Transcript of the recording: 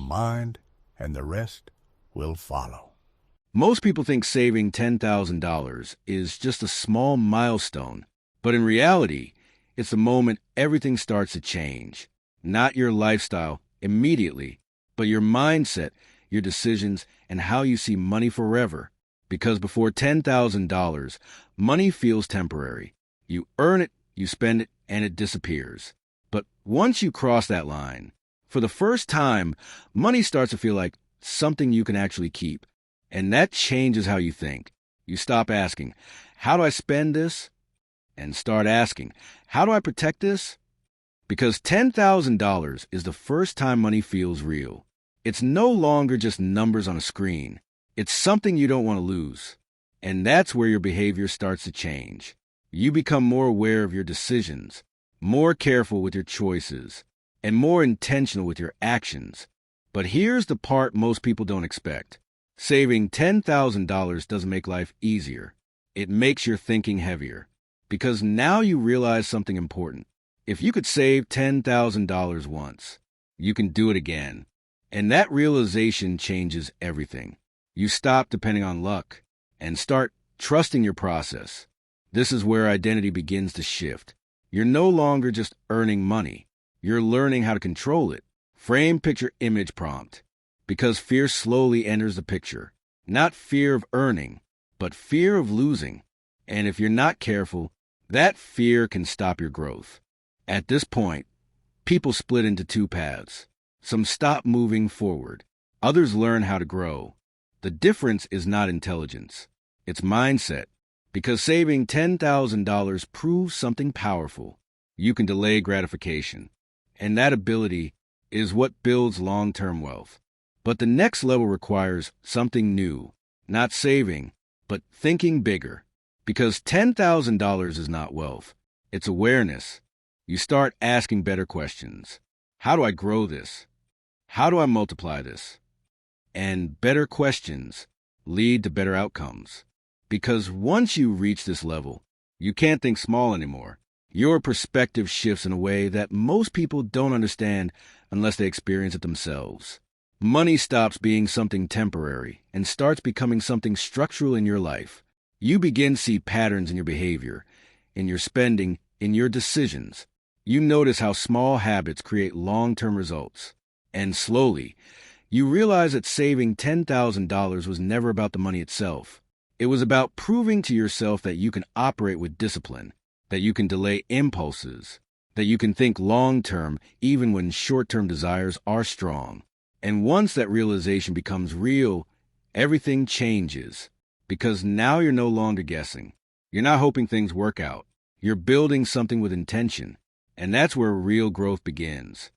mind, and the rest will follow. Most people think saving $10,000 is just a small milestone, but in reality, it's the moment everything starts to change. Not your lifestyle immediately, but your mindset, your decisions, and how you see money forever. Because before $10,000, money feels temporary. You earn it, you spend it, and it disappears. But once you cross that line, for the first time, money starts to feel like something you can actually keep. And that changes how you think. You stop asking, how do I spend this? And start asking, how do I protect this? Because $10,000 is the first time money feels real. It's no longer just numbers on a screen. It's something you don't want to lose. And that's where your behavior starts to change. You become more aware of your decisions, more careful with your choices, and more intentional with your actions. But here's the part most people don't expect. Saving $10,000 doesn't make life easier. It makes your thinking heavier. Because now you realize something important. If you could save $10,000 once, you can do it again. And that realization changes everything. You stop depending on luck and start trusting your process. This is where identity begins to shift. You're no longer just earning money. You're learning how to control it. Frame, picture, image, prompt. Because fear slowly enters the picture. Not fear of earning, but fear of losing. And if you're not careful, that fear can stop your growth. At this point, people split into two paths. Some stop moving forward. Others learn how to grow. The difference is not intelligence. It's mindset. Because saving $10,000 proves something powerful. You can delay gratification. And that ability is what builds long-term wealth. But the next level requires something new. Not saving, but thinking bigger. Because $10,000 is not wealth. It's awareness. You start asking better questions. How do I grow this? How do I multiply this? And better questions lead to better outcomes. Because once you reach this level, you can't think small anymore. Your perspective shifts in a way that most people don't understand unless they experience it themselves. Money stops being something temporary and starts becoming something structural in your life. You begin to see patterns in your behavior, in your spending, in your decisions. You notice how small habits create long-term results. And slowly, you realize that saving $10,000 was never about the money itself. It was about proving to yourself that you can operate with discipline, that you can delay impulses, that you can think long-term even when short-term desires are strong. And once that realization becomes real, everything changes. Because now you're no longer guessing. You're not hoping things work out. You're building something with intention. And that's where real growth begins.